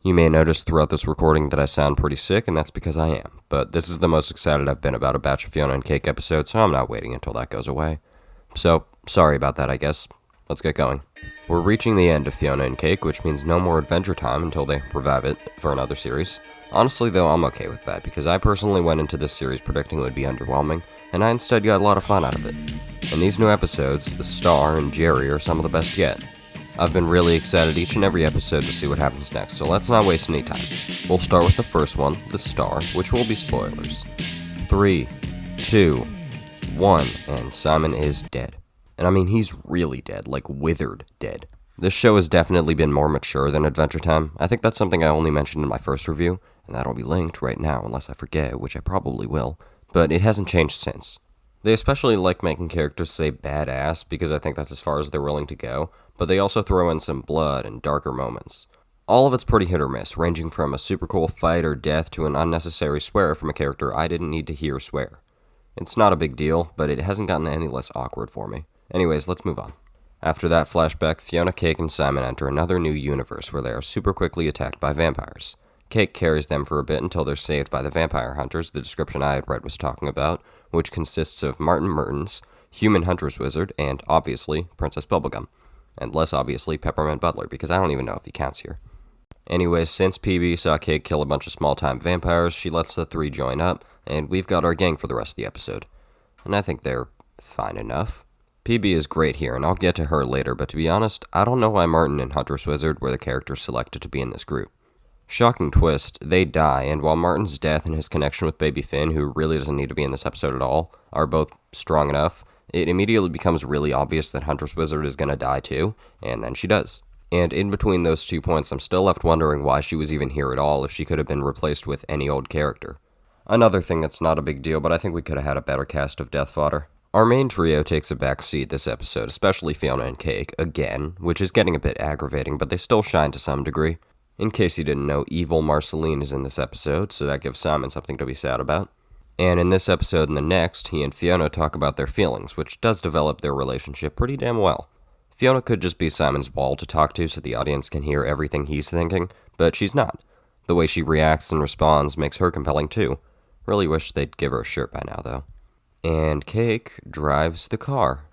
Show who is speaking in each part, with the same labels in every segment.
Speaker 1: You may notice throughout this recording that I sound pretty sick, and that's because I am, but this is the most excited I've been about a batch of Fionna and Cake episodes, so I'm not waiting until that goes away. So, sorry about that, I guess. Let's get going. We're reaching the end of Fionna and Cake, which means no more adventure time until they revive it for another series. Honestly, though, I'm okay with that, because I personally went into this series predicting it would be underwhelming, and I instead got a lot of fun out of it. In these new episodes, the Star and Jerry are some of the best yet. I've been really excited each and every episode to see what happens next, so let's not waste any time. We'll start with the first one, the Star, which will be spoilers. 3, 2, 1, and Simon is dead. And I mean, he's really dead, like withered dead. This show has definitely been more mature than Adventure Time. I think that's something I only mentioned in my first review, and that'll be linked right now unless I forget, which I probably will, but it hasn't changed since. They especially like making characters say badass because I think that's as far as they're willing to go, but they also throw in some blood and darker moments. All of it's pretty hit or miss, ranging from a super cool fight or death to an unnecessary swear from a character I didn't need to hear swear. It's not a big deal, but it hasn't gotten any less awkward for me. Anyways, let's move on. After that flashback, Fionna, Cake, and Simon enter another new universe where they are super quickly attacked by vampires. Cake carries them for a bit until they're saved by the vampire hunters the description I had read was talking about, which consists of Martin Mertens, Human Huntress Wizard, and, obviously, Princess Bubblegum. And less obviously, Peppermint Butler, because I don't even know if he counts here. Anyways, since PB saw Cake kill a bunch of small-time vampires, she lets the three join up, and we've got our gang for the rest of the episode. And I think they're fine enough. PB is great here, and I'll get to her later, but to be honest, I don't know why Martin and Huntress Wizard were the characters selected to be in this group. Shocking twist, they die, and while Martin's death and his connection with Baby Finn, who really doesn't need to be in this episode at all, are both strong enough, it immediately becomes really obvious that Huntress Wizard is going to die too, and then she does. And in between those 2 points, I'm still left wondering why she was even here at all if she could have been replaced with any old character. Another thing that's not a big deal, but I think we could have had a better cast of Death Fodder. Our main trio takes a back seat this episode, especially Fionna and Cake, again, which is getting a bit aggravating, but they still shine to some degree. In case you didn't know, evil Marceline is in this episode, so that gives Simon something to be sad about. And in this episode and the next, he and Fionna talk about their feelings, which does develop their relationship pretty damn well. Fionna could just be Simon's wall to talk to so the audience can hear everything he's thinking, but she's not. The way she reacts and responds makes her compelling too. Really wish they'd give her a shirt by now, though. And Cake drives the car.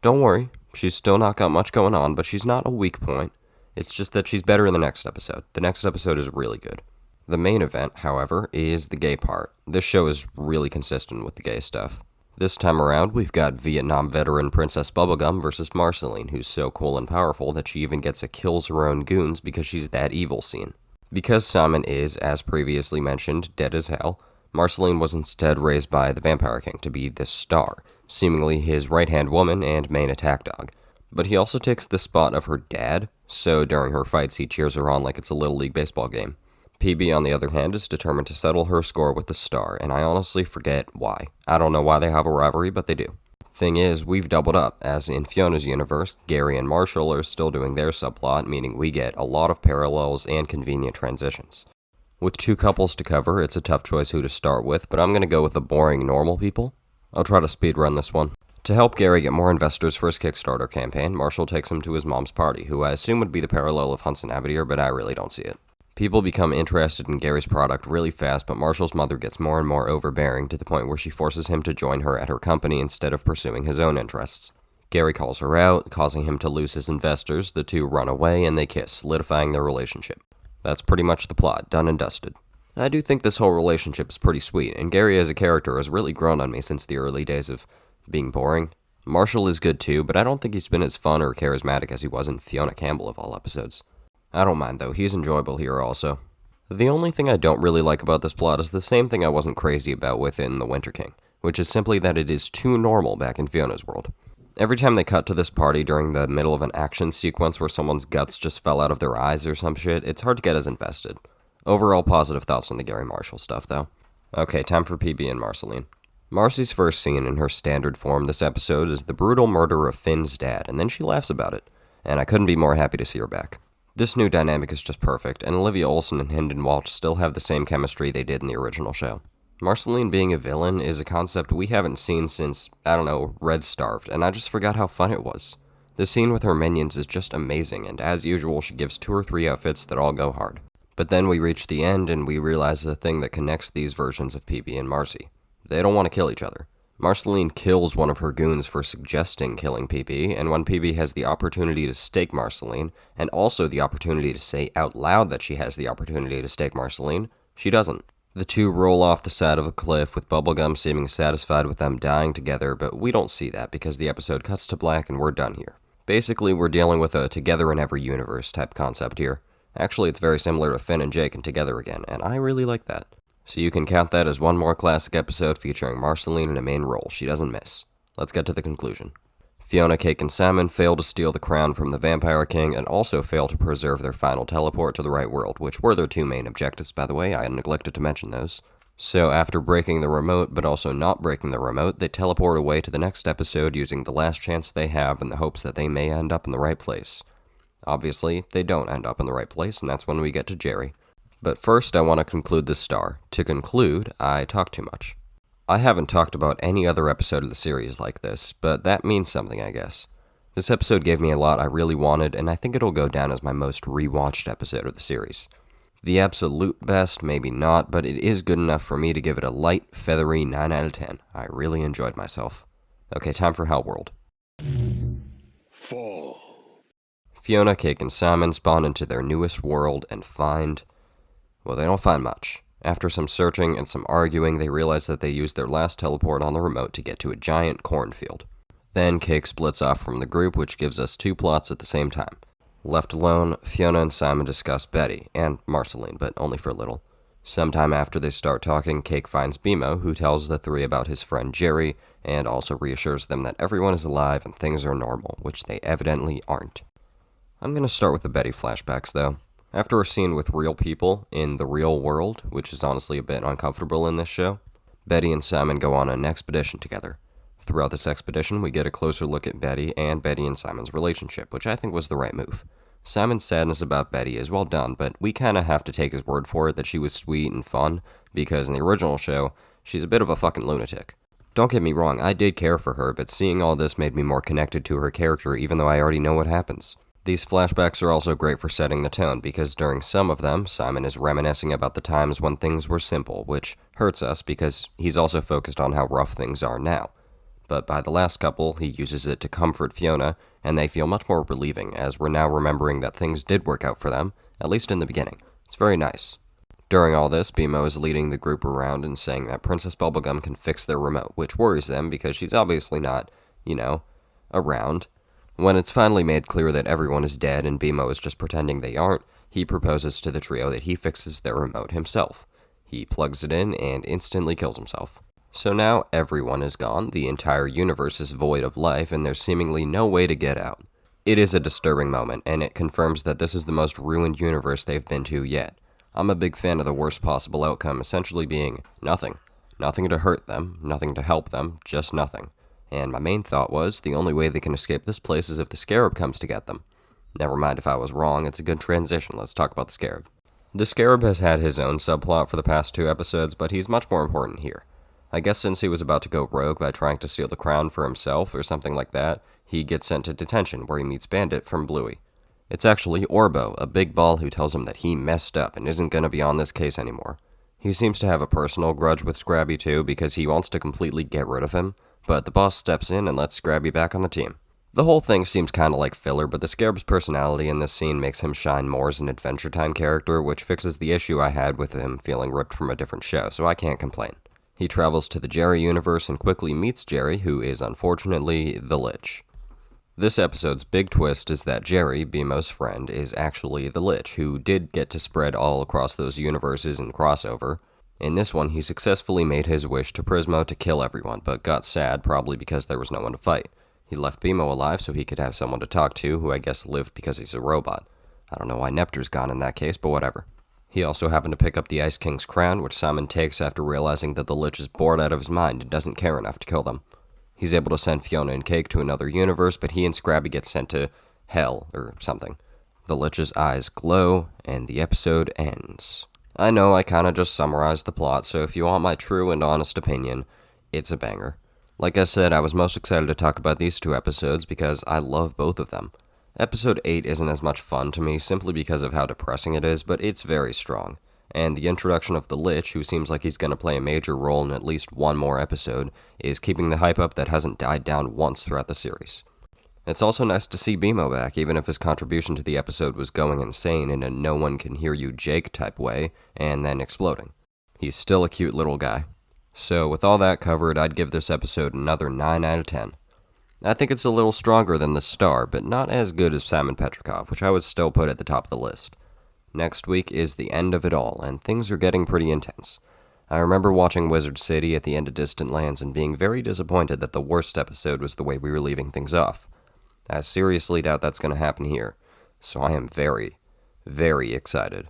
Speaker 1: Don't worry, she's still not got much going on, but she's not a weak point. It's just that she's better in the next episode. The next episode is really good. The main event, however, is the gay part. This show is really consistent with the gay stuff. This time around, we've got Vietnam veteran Princess Bubblegum versus Marceline, who's so cool and powerful that she even gets a kills her own goons because she's that evil scene. Because Simon is, as previously mentioned, dead as hell, Marceline was instead raised by the Vampire King to be the Star, seemingly his right-hand woman and main attack dog. But he also takes the spot of her dad, so during her fights he cheers her on like it's a Little League baseball game. PB, on the other hand, is determined to settle her score with the Star, and I honestly forget why. I don't know why they have a rivalry, but they do. Thing is, we've doubled up, as in Fionna's universe, Gary and Marshall are still doing their subplot, meaning we get a lot of parallels and convenient transitions. With 2 couples to cover, it's a tough choice who to start with, but I'm going to go with the boring normal people. I'll try to speedrun this one. To help Gary get more investors for his Kickstarter campaign, Marshall takes him to his mom's party, who I assume would be the parallel of Hunts and Abadir, but I really don't see it. People become interested in Gary's product really fast, but Marshall's mother gets more and more overbearing to the point where she forces him to join her at her company instead of pursuing his own interests. Gary calls her out, causing him to lose his investors, the two run away, and they kiss, solidifying their relationship. That's pretty much the plot, done and dusted. I do think this whole relationship is pretty sweet, and Gary as a character has really grown on me since the early days of being boring. Marshall is good too, but I don't think he's been as fun or charismatic as he was in Fionna Campbell of all episodes. I don't mind though, he's enjoyable here also. The only thing I don't really like about this plot is the same thing I wasn't crazy about within The Winter King, which is simply that it is too normal back in Fionna's world. Every time they cut to this party during the middle of an action sequence where someone's guts just fell out of their eyes or some shit, it's hard to get as invested. Overall positive thoughts on the Gary Marshall stuff though. Okay, time for PB and Marceline. Marcy's first scene in her standard form this episode is the brutal murder of Finn's dad, and then she laughs about it, and I couldn't be more happy to see her back. This new dynamic is just perfect, and Olivia Olson and Hynden Walsh still have the same chemistry they did in the original show. Marceline being a villain is a concept we haven't seen since, I don't know, Red Starved, and I just forgot how fun it was. The scene with her minions is just amazing, and as usual she gives 2 or 3 outfits that all go hard. But then we reach the end and we realize the thing that connects these versions of PB and Marcy. They don't want to kill each other. Marceline kills one of her goons for suggesting killing PB, and when PB has the opportunity to stake Marceline, and also the opportunity to say out loud that she has the opportunity to stake Marceline, she doesn't. The two roll off the side of a cliff with Bubblegum seeming satisfied with them dying together, but we don't see that because the episode cuts to black and we're done here. Basically, we're dealing with a together in every universe type concept here. Actually, it's very similar to Finn and Jake in Together Again, and I really like that. So you can count that as one more classic episode featuring Marceline in a main role. She doesn't miss. Let's get to the conclusion. Fionna, Cake, and Salmon fail to steal the crown from the Vampire King and also fail to preserve their final teleport to the right world, which were their two main objectives, by the way. I neglected to mention those. So after breaking the remote, but also not breaking the remote, they teleport away to the next episode using the last chance they have in the hopes that they may end up in the right place. Obviously, they don't end up in the right place, and that's when we get to Jerry. But first, I want to conclude this star. To conclude, I talk too much. I haven't talked about any other episode of the series like this, but that means something, I guess. This episode gave me a lot I really wanted, and I think it'll go down as my most rewatched episode of the series. The absolute best, maybe not, but it is good enough for me to give it a light, feathery 9 out of 10. I really enjoyed myself. Okay, time for Hell World.
Speaker 2: Fall.
Speaker 1: Fionna, Cake, and Salmon spawn into their newest world and find... well, they don't find much. After some searching and some arguing, they realize that they used their last teleport on the remote to get to a giant cornfield. Then Cake splits off from the group, which gives us two plots at the same time. Left alone, Fionna and Simon discuss Betty, and Marceline, but only for a little. Sometime after they start talking, Cake finds Bimo, who tells the three about his friend Jerry, and also reassures them that everyone is alive and things are normal, which they evidently aren't. I'm going to start with the Betty flashbacks, though. After a scene with real people in the real world, which is honestly a bit uncomfortable in this show, Betty and Simon go on an expedition together. Throughout this expedition, we get a closer look at Betty and Simon's relationship, which I think was the right move. Simon's sadness about Betty is well done, but we kinda have to take his word for it that she was sweet and fun, because in the original show, she's a bit of a fucking lunatic. Don't get me wrong, I did care for her, but seeing all this made me more connected to her character even though I already know what happens. These flashbacks are also great for setting the tone, because during some of them, Simon is reminiscing about the times when things were simple, which hurts us because he's also focused on how rough things are now. But by the last couple, he uses it to comfort Fionna, and they feel much more relieving, as we're now remembering that things did work out for them, at least in the beginning. It's very nice. During all this, Bimo is leading the group around and saying that Princess Bubblegum can fix their remote, which worries them because she's obviously not, around. When it's finally made clear that everyone is dead and Bimo is just pretending they aren't, he proposes to the trio that he fixes their remote himself. He plugs it in and instantly kills himself. So now everyone is gone, the entire universe is void of life, and there's seemingly no way to get out. It is a disturbing moment, and it confirms that this is the most ruined universe they've been to yet. I'm a big fan of the worst possible outcome essentially being nothing. Nothing to hurt them, nothing to help them, just nothing. And my main thought was, the only way they can escape this place is if the Scarab comes to get them. Never mind if I was wrong, it's a good transition, let's talk about the Scarab. The Scarab has had his own subplot for the past 2 episodes, but he's much more important here. I guess since he was about to go rogue by trying to steal the crown for himself or something like that, he gets sent to detention where he meets Bandit from Bluey. It's actually Orbo, a big ball who tells him that he messed up and isn't gonna be on this case anymore. He seems to have a personal grudge with Scrabby too because he wants to completely get rid of him, but the boss steps in and lets Scrabby back on the team. The whole thing seems kinda like filler, but the Scarab's personality in this scene makes him shine more as an Adventure Time character, which fixes the issue I had with him feeling ripped from a different show, so I can't complain. He travels to the Jerry universe and quickly meets Jerry, who is unfortunately the Lich. This episode's big twist is that Jerry, Bimo's friend, is actually the Lich, who did get to spread all across those universes and crossover. In this one, he successfully made his wish to Prismo to kill everyone, but got sad probably because there was no one to fight. He left Bimo alive so he could have someone to talk to, who I guess lived because he's a robot. I don't know why Neptune's gone in that case, but whatever. He also happened to pick up the Ice King's crown, which Simon takes after realizing that the Lich is bored out of his mind and doesn't care enough to kill them. He's able to send Fionna and Cake to another universe, but he and Scrabby get sent to hell or something. The Lich's eyes glow, and the episode ends. I know I kinda just summarized the plot, so if you want my true and honest opinion, it's a banger. Like I said, I was most excited to talk about these 2 episodes because I love both of them. Episode 8 isn't as much fun to me simply because of how depressing it is, but it's very strong. And the introduction of the Lich, who seems like he's going to play a major role in at least one more episode, is keeping the hype up that hasn't died down once throughout the series. It's also nice to see BMO back, even if his contribution to the episode was going insane in a no one can hear you Jake type way, and then exploding. He's still a cute little guy. So with all that covered, I'd give this episode another 9 out of 10. I think it's a little stronger than The Star, but not as good as Salmon Petrikov, which I would still put at the top of the list. Next week is the end of it all, and things are getting pretty intense. I remember watching Wizard City at the end of Distant Lands and being very disappointed that the worst episode was the way we were leaving things off. I seriously doubt that's going to happen here, so I am very, very excited.